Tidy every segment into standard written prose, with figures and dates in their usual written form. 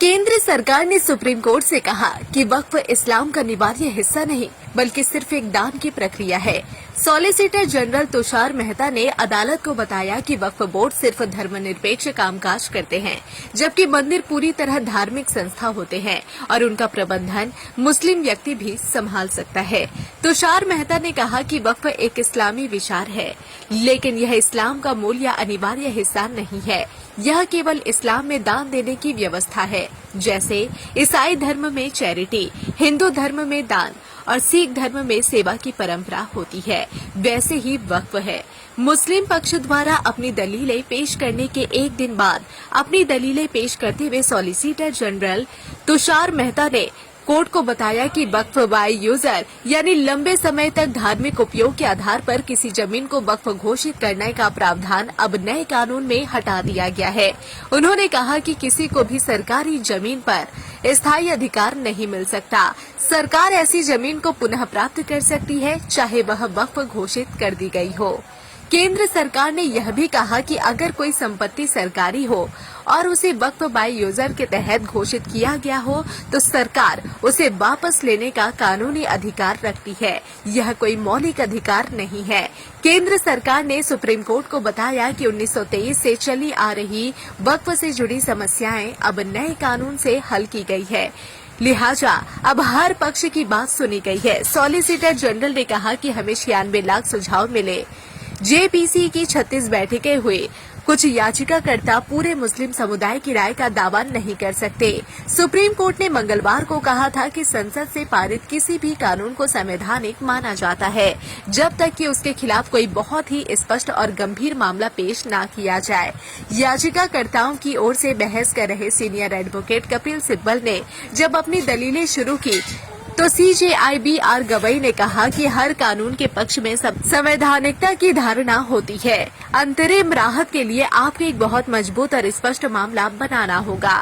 केंद्र सरकार ने सुप्रीम कोर्ट से कहा कि वक्फ इस्लाम का अनिवार्य हिस्सा नहीं बल्कि सिर्फ एक दान की प्रक्रिया है। सॉलिसिटर जनरल तुषार मेहता ने अदालत को बताया कि वक्फ बोर्ड सिर्फ धर्मनिरपेक्ष कामकाज करते हैं, जबकि मंदिर पूरी तरह धार्मिक संस्था होते हैं और उनका प्रबंधन मुस्लिम व्यक्ति भी संभाल सकता है। तुषार मेहता ने कहा कि वक्फ एक इस्लामी विचार है, लेकिन यह इस्लाम का मूल या अनिवार्य हिस्सा नहीं है। यह केवल इस्लाम में दान देने की व्यवस्था है, जैसे ईसाई धर्म में चैरिटी, हिंदू धर्म में दान और सिख धर्म में सेवा की परंपरा होती है, वैसे ही वक्फ है। मुस्लिम पक्ष द्वारा अपनी दलीलें पेश करने के एक दिन बाद अपनी दलीलें पेश करते हुए सॉलिसिटर जनरल तुषार मेहता ने कोर्ट को बताया कि वक्फ बाय यूजर यानी लंबे समय तक धार्मिक उपयोग के आधार पर किसी जमीन को वक्फ घोषित करने का प्रावधान अब नए कानून में हटा दिया गया है। उन्होंने कहा कि किसी को भी सरकारी जमीन पर स्थायी अधिकार नहीं मिल सकता। सरकार ऐसी जमीन को पुनः प्राप्त कर सकती है, चाहे वह वक्फ घोषित कर दी गई हो। केंद्र सरकार ने यह भी कहा कि अगर कोई संपत्ति सरकारी हो और उसे वक्फ बाय यूजर के तहत घोषित किया गया हो तो सरकार उसे वापस लेने का कानूनी अधिकार रखती है। यह कोई मौलिक अधिकार नहीं है। केंद्र सरकार ने सुप्रीम कोर्ट को बताया कि 1923 से चली आ रही वक्फ से जुड़ी समस्याएं अब नए कानून से हल की गई है, लिहाजा अब हर पक्ष की बात सुनी गई है। सॉलिसिटर जनरल ने कहा कि हमें 96 लाख सुझाव मिले। जेपीसी की 36 बैठकें हुई। कुछ याचिकाकर्ता पूरे मुस्लिम समुदाय की राय का दावा नहीं कर सकते। सुप्रीम कोर्ट ने मंगलवार को कहा था कि संसद से पारित किसी भी कानून को संवैधानिक माना जाता है, जब तक कि उसके खिलाफ कोई बहुत ही स्पष्ट और गंभीर मामला पेश न किया जाए। याचिकाकर्ताओं की ओर से बहस कर रहे सीनियर एडवोकेट कपिल सिब्बल ने जब अपनी दलीलें शुरू की तो CJI गवई ने कहा कि हर कानून के पक्ष में संवैधानिकता की धारणा होती है। अंतरिम राहत के लिए आपको एक बहुत मजबूत और स्पष्ट मामला बनाना होगा।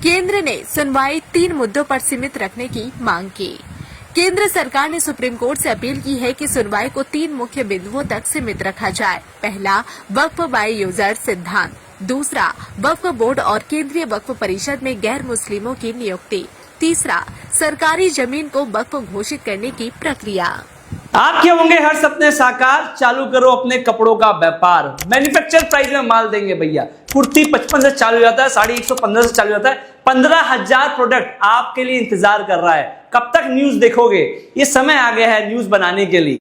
केंद्र ने सुनवाई 3 मुद्दों पर सीमित रखने की मांग की। केंद्र सरकार ने सुप्रीम कोर्ट से अपील की है कि सुनवाई को 3 मुख्य बिंदुओं तक सीमित रखा जाए। पहला, वक्फ बाय यूजर सिद्धांत। दूसरा, वक्फ बोर्ड और केंद्रीय वक्फ परिषद में गैर मुस्लिमों की नियुक्ति। तीसरा, सरकारी जमीन को वक्फ घोषित करने की प्रक्रिया। आपके होंगे हर सपने साकार, चालू करो अपने कपड़ों का व्यापार। मैन्युफैक्चर प्राइस में माल देंगे भैया। कुर्ती 55 से चालू हो जाता है, साड़ी 115 से चालू हो जाता है। 15,000 प्रोडक्ट आपके लिए इंतजार कर रहा है। कब तक न्यूज देखोगे? ये समय आ गया है न्यूज बनाने के लिए।